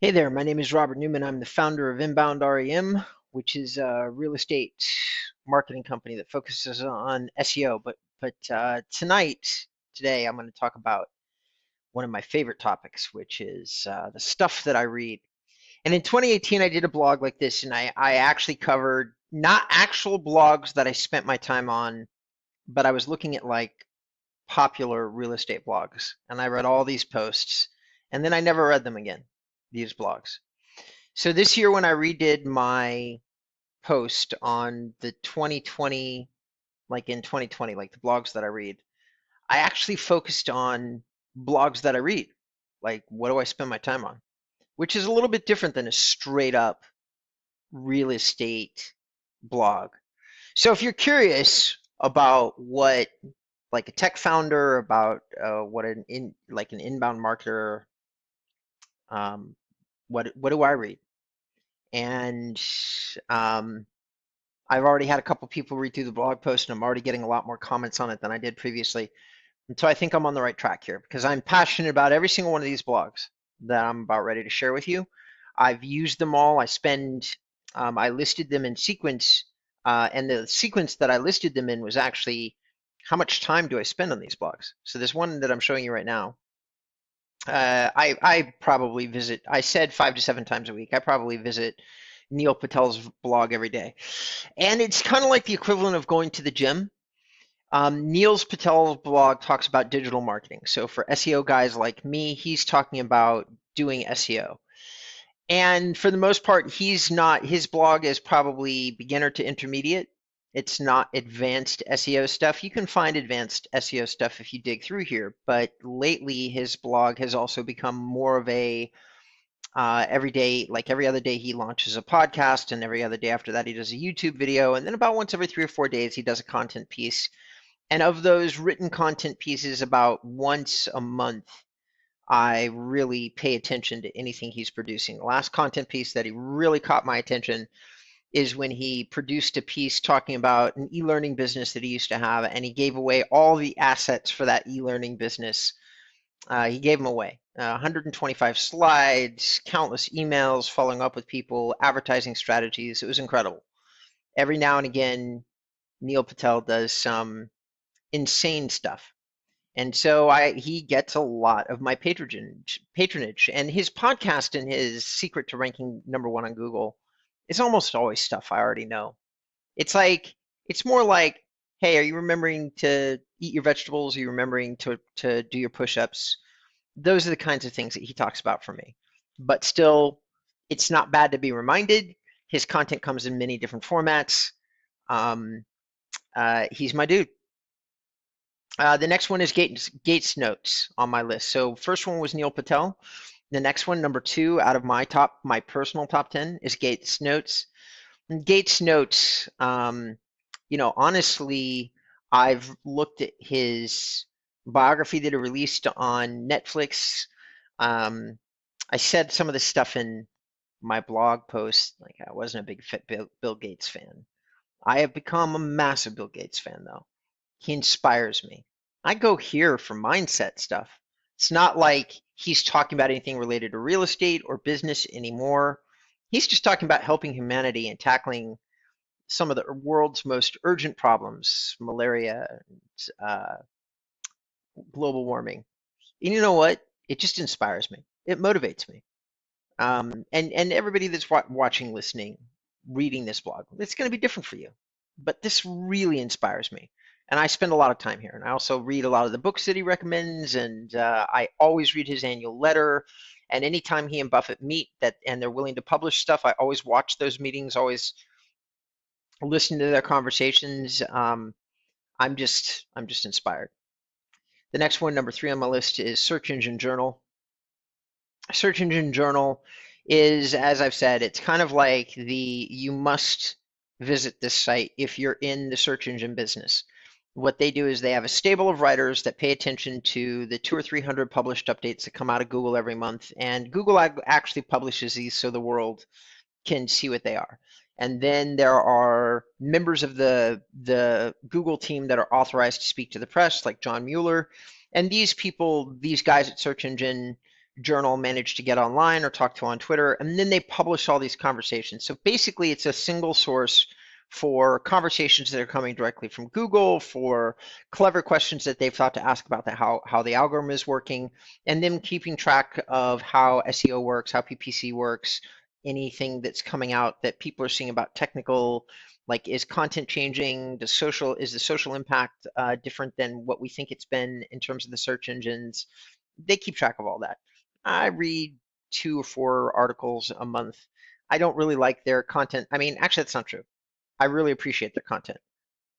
Hey there, my name is Robert Newman. I'm the founder of InboundREM, which is a real estate marketing company that focuses on SEO. But today, I'm going to talk about one of my favorite topics, which is the stuff that I read. And in 2018, I did a blog like this, and I actually covered not actual blogs that I spent my time on, but I was looking at like popular real estate blogs, and I read all these posts, and then I never read them again, these blogs. So this year when I redid my post on the 2020, like in 2020, like the blogs that I read, I actually focused on blogs that I read. Like, what do I spend my time on? Which is a little bit different than a straight up real estate blog. So if you're curious about what like a tech founder, about what an inbound marketer, um, what do I read? And um, I've already had a couple people read through the blog post, and I'm already getting a lot more comments on it than I did previously. And so I think I'm on the right track here because I'm passionate about every single one of these blogs that I'm about ready to share with you. I've used them all. I listed them in sequence, and the sequence that I listed them in was actually how much time do I spend on these blogs. So this one that I'm showing you right now, I probably visit. I said 5 to 7 times a week. I probably visit Neil Patel's blog every day. And it's kind of like the equivalent of going to the gym. Neil's Patel's blog talks about digital marketing. So for SEO guys like me, he's talking about doing SEO. And for the most part, his blog is probably beginner to intermediate. It's not advanced SEO stuff. You can find advanced SEO stuff if you dig through here, but lately his blog has also become more of a every day, like every other day, he launches a podcast, and every other day after that, he does a YouTube video. And then about once every 3 or 4 days, he does a content piece. And of those written content pieces, about once a month, I really pay attention to anything he's producing. The last content piece that he really caught my attention is when he produced a piece talking about an e-learning business that he used to have, and he gave away all the assets for that e-learning business. He gave them away. 125 slides, countless emails following up with people, advertising strategies. It was incredible. Every now and again, Neil Patel does some insane stuff. And so he gets a lot of my patronage. And his podcast and his secret to ranking #1 on Google is almost always stuff I already know. It's like it's more like, hey, are you remembering to eat your vegetables? Are you remembering to do your push-ups? Those are the kinds of things that he talks about for me. But still, it's not bad to be reminded. His content comes in many different formats. Um, he's my dude. The next one is Gates Notes on my list. So first one was Neil Patel. The next one, #2 out of my personal top 10 is Gates Notes. And Gates Notes, honestly, I've looked at his biography that he released on Netflix. Um, I said some of the stuff in my blog post, like I wasn't a big Bill Gates fan. I have become a massive Bill Gates fan, though. He inspires me. I go here for mindset stuff. It's not like he's talking about anything related to real estate or business anymore. He's just talking about helping humanity and tackling some of the world's most urgent problems, malaria, uh, global warming. And you know what? It just inspires me. It motivates me. And everybody that's watching, listening, reading this blog, it's going to be different for you. But this really inspires me. And I spend a lot of time here. And I also read a lot of the books that he recommends. And I always read his annual letter. And anytime he and Buffett meet and they're willing to publish stuff, I always watch those meetings, always listen to their conversations. I'm just inspired. The next one, #3 on my list, is Search Engine Journal. Search Engine Journal is, as I've said, it's kind of like you must visit this site if you're in the search engine business. What they do is they have a stable of writers that pay attention to the 200 or 300 published updates that come out of Google every month. And Google actually publishes these so the world can see what they are. And then there are members of the Google team that are authorized to speak to the press, like John Mueller. And these people, these guys at Search Engine journal manage to get online or talk to on Twitter, and then they publish all these conversations. So basically, it's a single source for conversations that are coming directly from Google, for clever questions that they've thought to ask about how the algorithm is working, and then keeping track of how SEO works, how PPC works, anything that's coming out that people are seeing about technical, like is content changing, is the social impact different than what we think it's been in terms of the search engines. They keep track of all that. I read 2 or 4 articles a month. I don't really like their content. I mean, actually, that's not true. I really appreciate their content,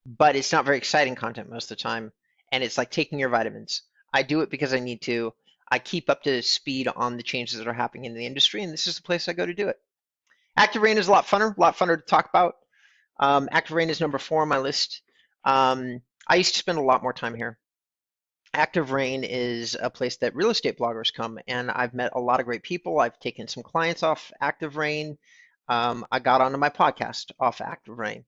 but it's not very exciting content most of the time. And it's like taking your vitamins. I do it because I need to. I keep up to speed on the changes that are happening in the industry, and this is the place I go to do it. Active Rain is a lot funner to talk about. Active Rain is number 4 on my list. I used to spend a lot more time here. Active Rain is a place that real estate bloggers come, and I've met a lot of great people. I've taken some clients off Active Rain. I got onto my podcast off Active Rain.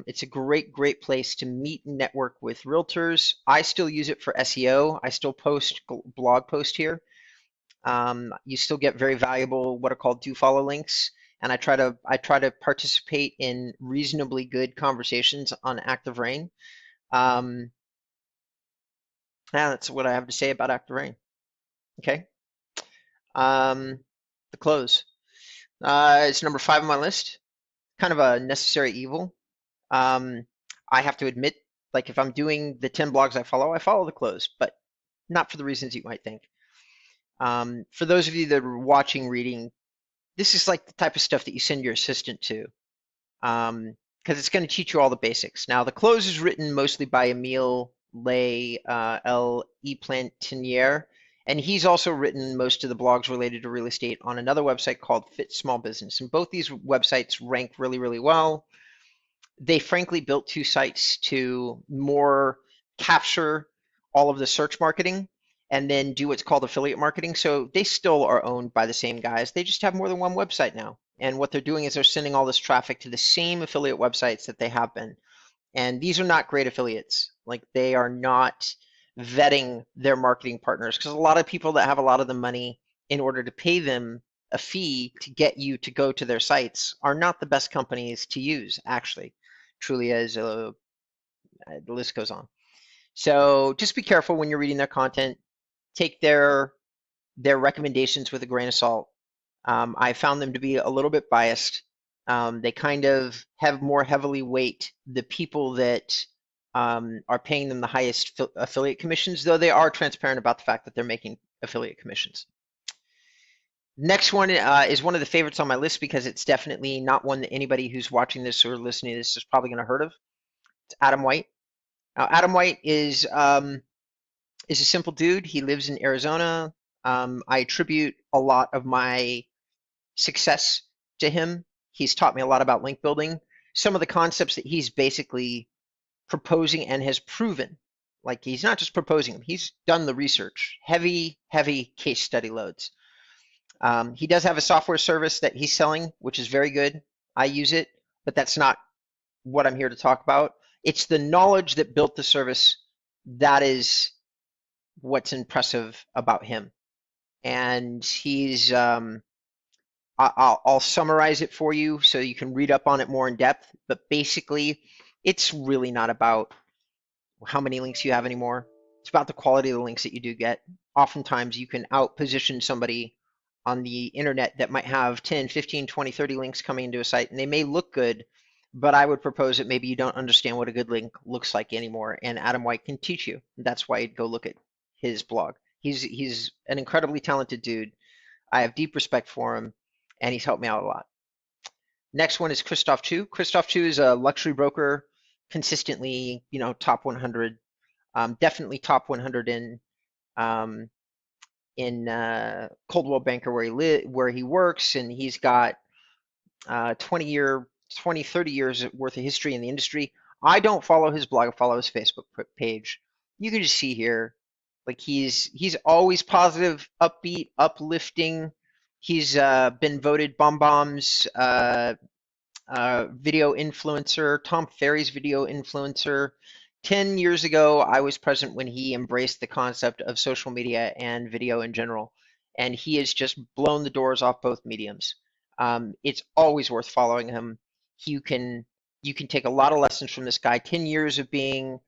It's a great place to meet and network with realtors. I still use it for SEO. I still post blog posts here. You still get very valuable what are called do follow links, and I try to participate in reasonably good conversations on Active Rain. Yeah, that's what I have to say about Active Rain. Okay. Um, the close. It's number 5 on my list. Kind of a necessary evil. I have to admit, like if I'm doing the 10 blogs I follow the close, but not for the reasons you might think. For those of you that are watching, reading, this is like the type of stuff that you send your assistant to, because it's going to teach you all the basics. Now, the close is written mostly by Emile Le L. Plantiniere, and he's also written most of the blogs related to real estate on another website called Fit Small Business. And both these websites rank really well. They frankly built 2 sites to more capture all of the search marketing and then do what's called affiliate marketing. So they still are owned by the same guys. They just have more than one website now. And what they're doing is they're sending all this traffic to the same affiliate websites that they have been. And these are not great affiliates. Like they are not vetting their marketing partners because a lot of people that have a lot of the money in order to pay them a fee to get you to go to their sites are not the best companies to use, actually. Truly, as the list goes on. So just be careful when you're reading their content. Take their recommendations with a grain of salt. I found them to be a little bit biased. They kind of have more heavily weight the people that are paying them the highest affiliate commissions, though they are transparent about the fact that they're making affiliate commissions. Next one is one of the favorites on my list because it's definitely not one that anybody who's watching this or listening to this is probably going to heard of. It's Adam White. Now, Adam White is a simple dude. He lives in Arizona. I attribute a lot of my success to him. He's taught me a lot about link building. Some of the concepts that he's basically proposing and has proven, like he's not just proposing them, he's done the research, heavy case study loads. He does have a software service that he's selling, which is very good. I use it, but that's not what I'm here to talk about. It's the knowledge that built the service that is what's impressive about him. And he's, I'll summarize it for you so you can read up on it more in depth. But basically, it's really not about how many links you have anymore. It's about the quality of the links that you do get. Oftentimes, you can outposition somebody on the internet that might have 10, 15, 20, 30 links coming into a site, and they may look good, but I would propose that maybe you don't understand what a good link looks like anymore, and Adam White can teach you. That's why you'd go look at his blog. He's an incredibly talented dude. I have deep respect for him, and he's helped me out a lot. Next one is Christoph Chu. Christoph Chu is a luxury broker, consistently, top 100, definitely top 100 in Coldwell Banker where he works, and he's got 20, 30 years worth of history in the industry. I don't follow his blog, I follow his Facebook page. You can just see here, like he's always positive, upbeat, uplifting. He's been voted BombBomb's video influencer, Tom Ferry's video influencer. 10 years ago, I was present when he embraced the concept of social media and video in general. and he has just blown the doors off both mediums. It's always worth following him. You can you can take a lot of lessons from this guy. 10 years of being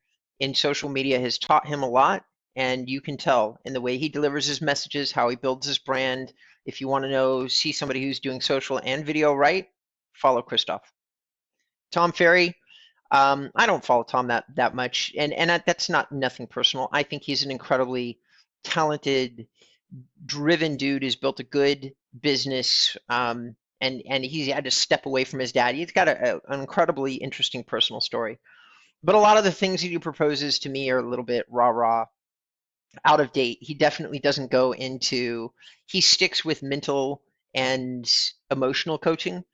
in social media has taught him a lot, and you can tell in the way he delivers his messages, how he builds his brand. If you want to know, see somebody who's doing social and video right, follow Christoph. Tom Ferry, I don't follow Tom that much, and that's not nothing personal. I think he's an incredibly talented, driven dude who's built a good business, and he's had to step away from his dad. He's got an incredibly interesting personal story. But a lot of the things he proposes to me are a little bit rah-rah, out of date. He definitely doesn't go into, he sticks with mental and emotional coaching,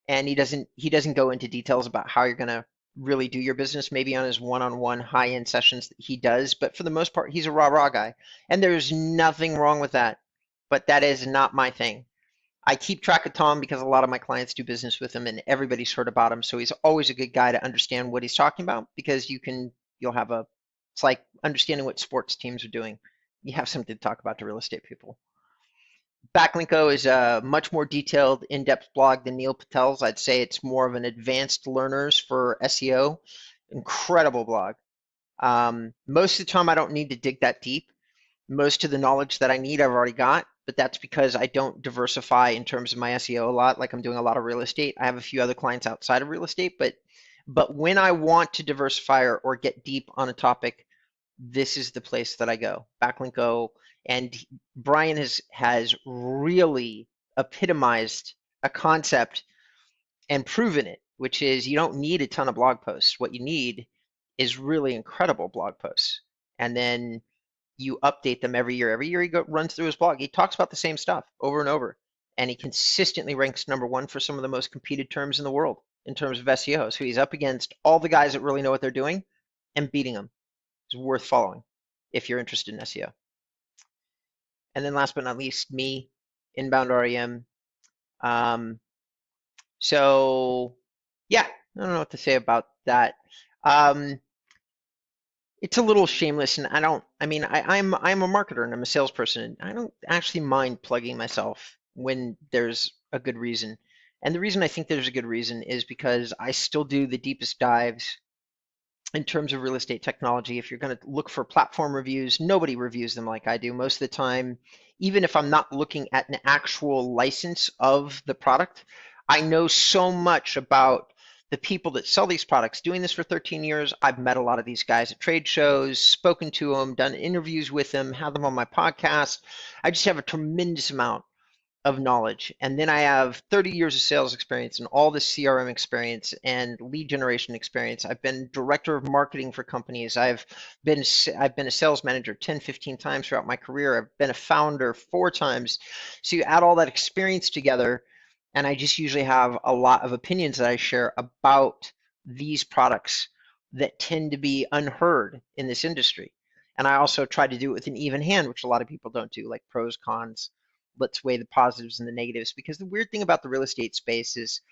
and he doesn't go into details about how you're going to really do your business, maybe on his one-on-one high-end sessions that he does, but for the most part he's a rah-rah guy, and there's nothing wrong with that, but that is not my thing. I keep track of Tom because a lot of my clients do business with him and everybody's heard about him, so he's always a good guy to understand what he's talking about, because you'll have a, it's like understanding what sports teams are doing. You have something to talk about to real estate people. Backlinko is a much more detailed, in-depth blog than Neil Patel's. I'd say it's more of an advanced learners for SEO. Incredible blog. Most of the time, I don't need to dig that deep. Most of the knowledge that I need, I've already got, but that's because I don't diversify in terms of my SEO a lot. Like I'm doing a lot of real estate. I have a few other clients outside of real estate, but when I want to diversify or get deep on a topic, this is the place that I go. Backlinko, and Brian has really epitomized a concept and proven it, which is you don't need a ton of blog posts. What you need is really incredible blog posts, and then you update them every year. Every year he runs through his blog. He talks about the same stuff over and over, and he consistently ranks #1 for some of the most competed terms in the world in terms of SEO. So he's up against all the guys that really know what they're doing and beating them. It's worth following if you're interested in SEO. And then last but not least, me, InboundREM. So yeah, I don't know what to say about that. It's a little shameless, and I'm a marketer and I'm a salesperson, and I don't actually mind plugging myself when there's a good reason. And the reason I think there's a good reason is because I still do the deepest dives in terms of real estate technology. If you're going to look for platform reviews, nobody reviews them like I do. Most of the time, even if I'm not looking at an actual license of the product, I know so much about the people that sell these products. Doing this for 13 years, I've met a lot of these guys at trade shows, spoken to them, done interviews with them, had them on my podcast. I just have a tremendous amount of knowledge. And then I have 30 years of sales experience and all this CRM experience and lead generation experience. I've been director of marketing for companies. I've been a sales manager 10, 15 times throughout my career. I've been a founder 4 times. So you add all that experience together, and I just usually have a lot of opinions that I share about these products that tend to be unheard in this industry. And I also try to do it with an even hand, which a lot of people don't do, like pros, cons. Let's weigh the positives and the negatives, because the weird thing about the real estate space is,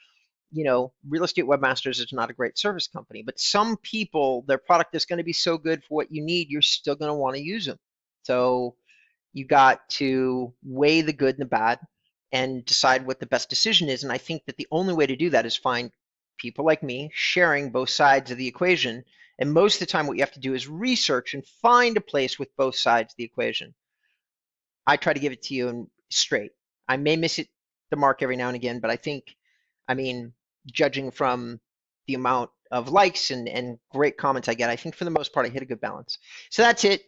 Real Estate Webmasters is not a great service company, but some people, their product is going to be so good for what you need, you're still going to want to use them. So you got to weigh the good and the bad and decide what the best decision is. And I think that the only way to do that is find people like me sharing both sides of the equation. And most of the time, what you have to do is research and find a place with both sides of the equation. I try to give it to you and straight. I may miss the mark every now and again, but I mean, judging from the amount of likes and great comments I get, I think for the most part I hit a good balance. So that's it.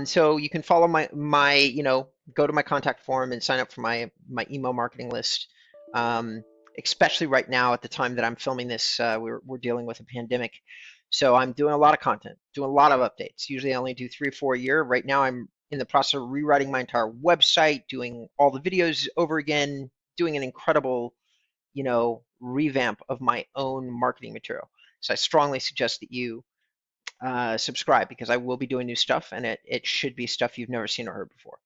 So you can follow go to my contact form and sign up for my email marketing list. Especially right now at the time that I'm filming this, we're dealing with a pandemic. So I'm doing a lot of content, doing a lot of updates. Usually I only do 3 or 4 a year. Right now I'm in the process of rewriting my entire website, doing all the videos over again, doing an incredible, revamp of my own marketing material. So I strongly suggest that you subscribe, because I will be doing new stuff, and it should be stuff you've never seen or heard before.